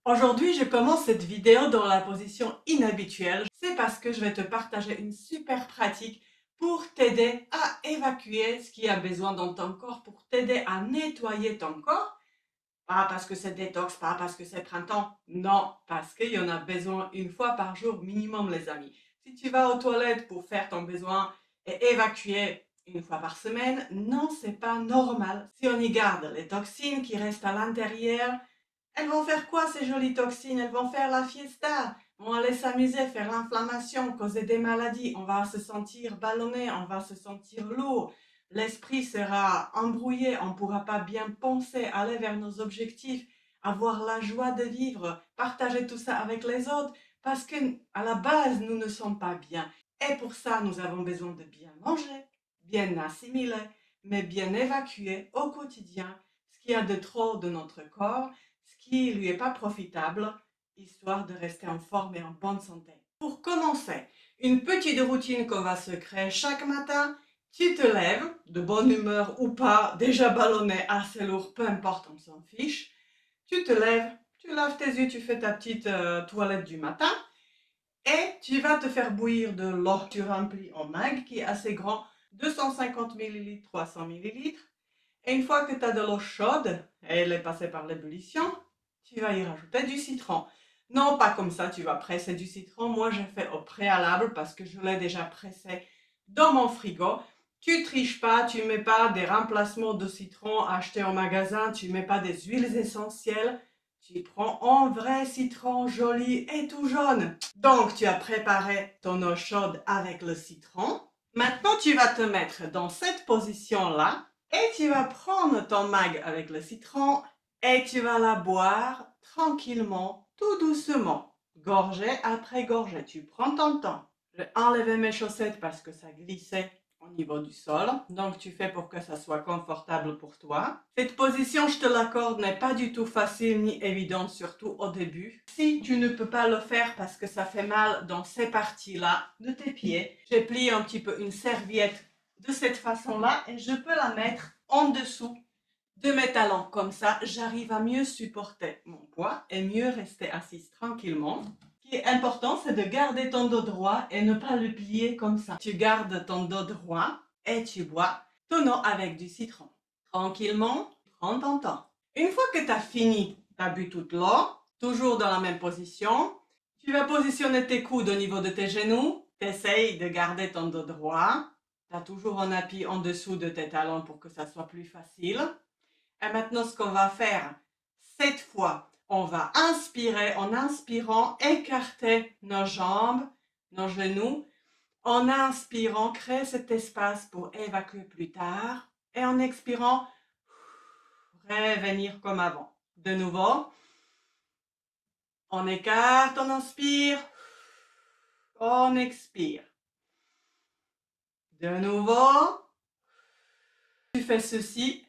Aujourd'hui, je commence cette vidéo dans la position inhabituelle. C'est parce que je vais te partager une super pratique pour t'aider à évacuer ce qui a besoin dans ton corps, pour t'aider à nettoyer ton corps. Pas parce que c'est détox, pas parce que c'est printemps. Non, parce qu'il y en a besoin une fois par jour minimum, les amis. Si tu vas aux toilettes pour faire ton besoin et évacuer une fois par semaine, non, c'est pas normal. Si on y garde les toxines qui restent à l'intérieur, elles vont faire quoi ces jolies toxines? Elles vont faire la fiesta. On va aller s'amuser, faire l'inflammation, causer des maladies. On va se sentir ballonné, on va se sentir lourd. L'esprit sera embrouillé, on ne pourra pas bien penser, aller vers nos objectifs, avoir la joie de vivre, partager tout ça avec les autres, parce que à la base, nous ne sommes pas bien. Et pour ça, nous avons besoin de bien manger, bien assimiler, mais bien évacuer au quotidien ce qu'il y a de trop de notre corps, ce qui lui est pas profitable, histoire de rester en forme et en bonne santé. Pour commencer, une petite routine qu'on va se créer chaque matin. Tu te lèves, de bonne humeur ou pas, déjà ballonné, assez lourd, peu importe, on s'en fiche. Tu te lèves, tu laves tes yeux, tu fais ta petite toilette du matin et tu vas te faire bouillir de l'eau. Tu remplis un mag qui est assez grand, 250 ml, 300 ml. Et une fois que tu as de l'eau chaude, et elle est passée par l'ébullition, tu vas y rajouter du citron. Non, pas comme ça, tu vas presser du citron. Moi, je fais au préalable parce que je l'ai déjà pressé dans mon frigo. Tu triches pas, tu mets pas des remplacements de citron achetés au magasin, tu mets pas des huiles essentielles. Tu prends un vrai citron joli et tout jaune. Donc, tu as préparé ton eau chaude avec le citron. Maintenant, tu vas te mettre dans cette position-là et tu vas prendre ton mag avec le citron et tu vas la boire tranquillement, tout doucement, gorgée après gorgée. Tu prends ton temps. J'ai enlevé mes chaussettes parce que ça glissait au niveau du sol. Donc tu fais pour que ça soit confortable pour toi. Cette position, je te l'accorde, n'est pas du tout facile ni évidente, surtout au début. Si tu ne peux pas le faire parce que ça fait mal dans ces parties-là de tes pieds, j'ai plié un petit peu une serviette de cette façon-là et je peux la mettre en dessous de mes talons. Comme ça, j'arrive à mieux supporter mon poids et mieux rester assise tranquillement. Ce qui est important, c'est de garder ton dos droit et ne pas le plier comme ça. Tu gardes ton dos droit et tu bois ton eau avec du citron. Tranquillement, prends ton temps. Une fois que tu as fini, tu as bu toute l'eau, toujours dans la même position, tu vas positionner tes coudes au niveau de tes genoux. Tu essayes de garder ton dos droit. Tu as toujours un appui en dessous de tes talons pour que ça soit plus facile. Et maintenant, ce qu'on va faire, cette fois, on va inspirer. En inspirant, écarter nos jambes, nos genoux. En inspirant, créer cet espace pour évacuer plus tard. Et en expirant, revenir comme avant. De nouveau, on écarte, on inspire, on expire. De nouveau, tu fais ceci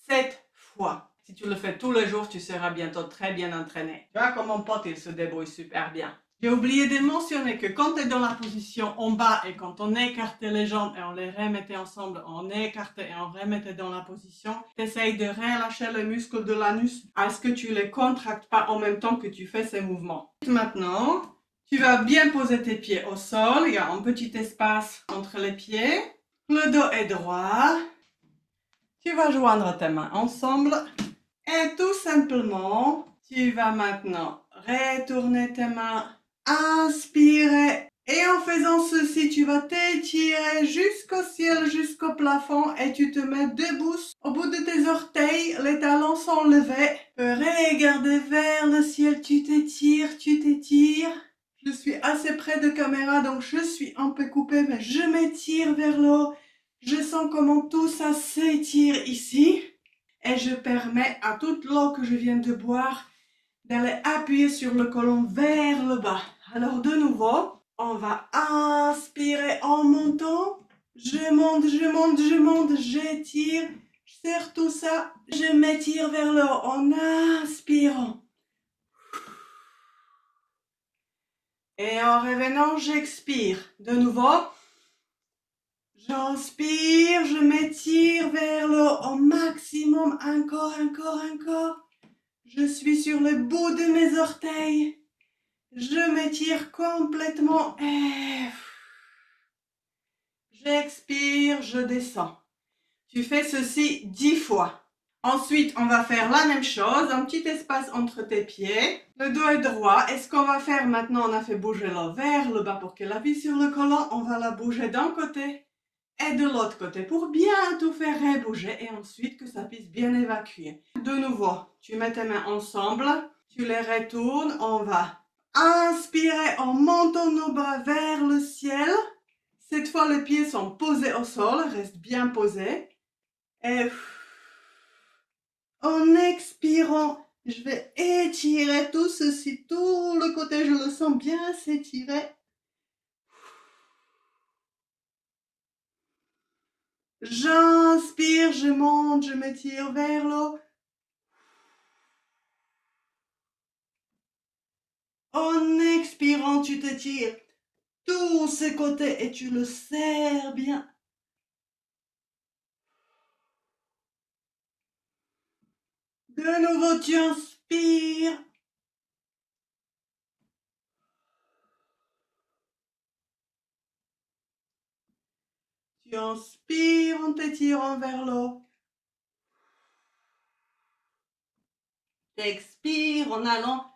7 fois. Si tu le fais tous les jours, tu seras bientôt très bien entraîné. Tu vois comme mon pote, il se débrouille super bien. J'ai oublié de mentionner que quand tu es dans la position en bas et quand on écartait les jambes et on les remettait ensemble, on écartait et on remettait dans la position, tu essayes de relâcher les muscles de l'anus à ce que tu les contractes pas en même temps que tu fais ces mouvements. Maintenant, tu vas bien poser tes pieds au sol. Il y a un petit espace entre les pieds. Le dos est droit. Tu vas joindre tes mains ensemble et tout simplement, tu vas maintenant retourner tes mains, inspirer et en faisant ceci, tu vas t'étirer jusqu'au ciel, jusqu'au plafond et tu te mets debout. Au bout de tes orteils, les talons sont levés. Regarde vers le ciel, tu t'étires, tu t'étires. Je suis assez près de caméra donc je suis un peu coupée mais je m'étire vers le haut. Je sens comment tout ça s'étire ici et je permets à toute l'eau que je viens de boire d'aller appuyer sur le côlon vers le bas. Alors de nouveau, on va inspirer en montant. Je monte, je monte, je monte, j'étire, je serre tout ça, je m'étire vers le haut en inspirant. Et en revenant, j'expire. De nouveau. J'inspire, je m'étire vers le haut au maximum. Encore, encore, encore. Je suis sur le bout de mes orteils. Je m'étire complètement et j'expire, je descends. Tu fais ceci 10 fois. Ensuite, on va faire la même chose, un petit espace entre tes pieds. Le dos est droit. Et ce qu'on va faire maintenant, on a fait bouger l'eau vers le bas pour qu'elle appuie sur le collant. On va la bouger d'un côté et de l'autre côté pour bien tout faire bouger et ensuite que ça puisse bien évacuer. De nouveau, tu mets tes mains ensemble, tu les retournes, on va inspirer en montant nos bras vers le ciel. Cette fois, les pieds sont posés au sol, restent bien posés. Et en expirant, je vais étirer tout ceci, tout le côté, je le sens bien s'étirer. J'inspire, je monte, je m'étire vers l'eau. En expirant, tu t'étires tous ces côtés et tu le serres bien. De nouveau, tu inspires. Tu inspires en t'étirant vers l'eau. Tu expires en allant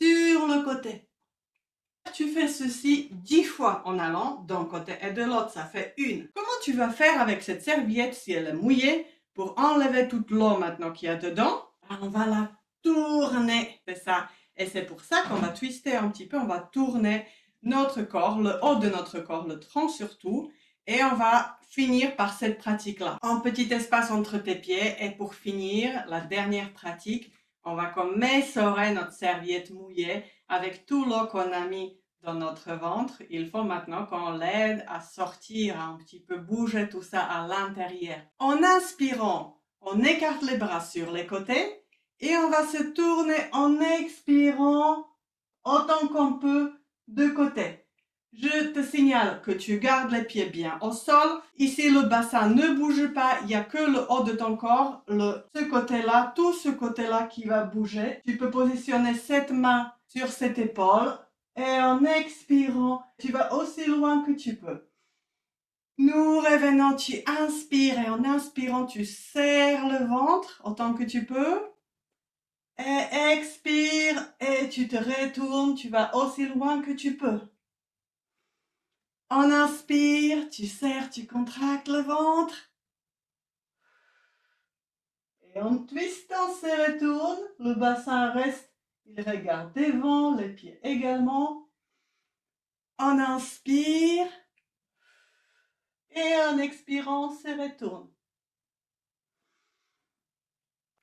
sur le côté. Tu fais ceci 10 fois en allant d'un côté et de l'autre, ça fait une. Comment tu vas faire avec cette serviette si elle est mouillée pour enlever toute l'eau maintenant qu'il y a dedans? On va la tourner, c'est ça. Et c'est pour ça qu'on va twister un petit peu, on va tourner notre corps, le haut de notre corps, le tronc surtout. Et on va finir par cette pratique-là. Un petit espace entre tes pieds et pour finir, la dernière pratique, on va comme essorer notre serviette mouillée avec tout l'eau qu'on a mis dans notre ventre. Il faut maintenant qu'on l'aide à sortir, à un petit peu bouger tout ça à l'intérieur. En inspirant, on écarte les bras sur les côtés et on va se tourner en expirant autant qu'on peut de côté. Je te signale que tu gardes les pieds bien au sol. Ici, le bassin ne bouge pas. Il n'y a que le haut de ton corps, ce côté-là, tout ce côté-là qui va bouger. Tu peux positionner cette main sur cette épaule. Et en expirant, tu vas aussi loin que tu peux. Nous revenons, tu inspires et en inspirant, tu serres le ventre autant que tu peux. Et expire et tu te retournes, tu vas aussi loin que tu peux. On inspire, tu serres, tu contractes le ventre. Et en twistant, se retourne, le bassin reste, il regarde devant, les pieds également. On inspire. Et en expirant, se retourne.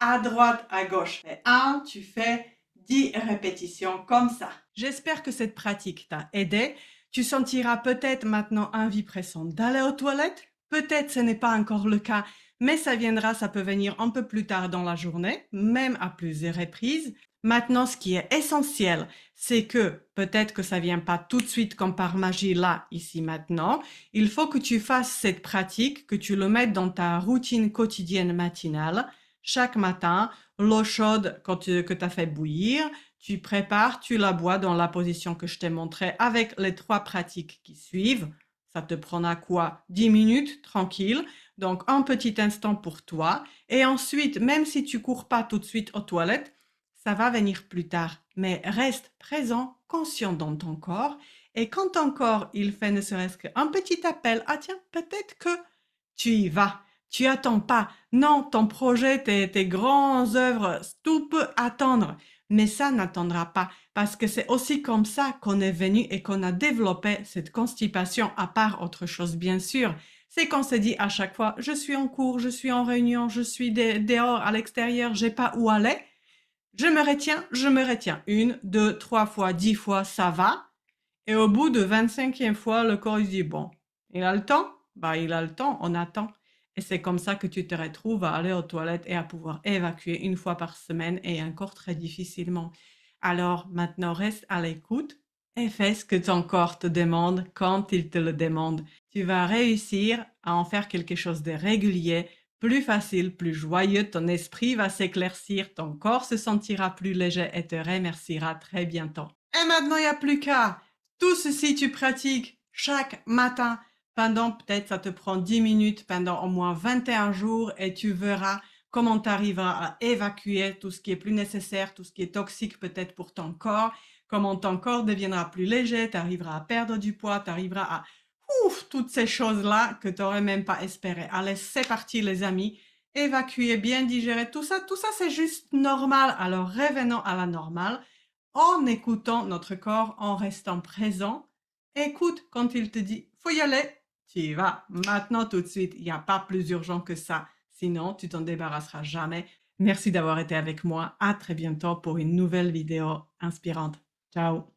À droite, à gauche. Et 1, tu fais 10 répétitions comme ça. J'espère que cette pratique t'a aidé. Tu sentiras peut-être maintenant envie pressante d'aller aux toilettes. Peut-être ce n'est pas encore le cas, mais ça viendra, ça peut venir un peu plus tard dans la journée, même à plusieurs reprises. Maintenant, ce qui est essentiel, c'est que peut-être que ça vient pas tout de suite comme par magie là, ici, maintenant. Il faut que tu fasses cette pratique, que tu le mettes dans ta routine quotidienne matinale. Chaque matin, l'eau chaude que tu as fait bouillir, tu prépares, tu la bois dans la position que je t'ai montrée avec les 3 pratiques qui suivent. Ça te prendra quoi? 10 minutes, tranquille. Donc, un petit instant pour toi. Et ensuite, même si tu cours pas tout de suite aux toilettes, ça va venir plus tard. Mais reste présent, conscient dans ton corps. Et quand ton corps, il fait ne serait-ce qu'un petit appel, ah tiens, peut-être que tu y vas. Tu attends pas. Non, ton projet, tes grandes œuvres, tout peut attendre. Mais ça n'attendra pas parce que c'est aussi comme ça qu'on est venu et qu'on a développé cette constipation à part autre chose, bien sûr. C'est qu'on se dit à chaque fois, je suis en cours, je suis en réunion, je suis dehors, à l'extérieur, j'ai pas où aller. Je me retiens, je me retiens. 1, 2, 3 fois, 10 fois, ça va. Et au bout de 25e fois, le corps il dit, bon, il a le temps? Bah, il a le temps, on attend. Et c'est comme ça que tu te retrouves à aller aux toilettes et à pouvoir évacuer une fois par semaine et encore très difficilement. Alors maintenant, reste à l'écoute et fais ce que ton corps te demande quand il te le demande. Tu vas réussir à en faire quelque chose de régulier plus facile, plus joyeux, ton esprit va s'éclaircir, ton corps se sentira plus léger et te remerciera très bientôt. Et maintenant, il n'y a plus qu'à. Tout ceci, tu pratiques chaque matin pendant, peut-être ça te prend 10 minutes, pendant au moins 21 jours et tu verras comment tu arriveras à évacuer tout ce qui est plus nécessaire, tout ce qui est toxique peut-être pour ton corps, comment ton corps deviendra plus léger, tu arriveras à perdre du poids, tu arriveras à toutes ces choses-là que tu n'aurais même pas espéré. Allez, c'est parti les amis. Évacuer, bien digérer, tout ça c'est juste normal. Alors revenons à la normale en écoutant notre corps, en restant présent. Écoute quand il te dit « faut y aller », tu y vas maintenant tout de suite. Il n'y a pas plus urgent que ça. Sinon, tu t'en débarrasseras jamais. Merci d'avoir été avec moi. À très bientôt pour une nouvelle vidéo inspirante. Ciao.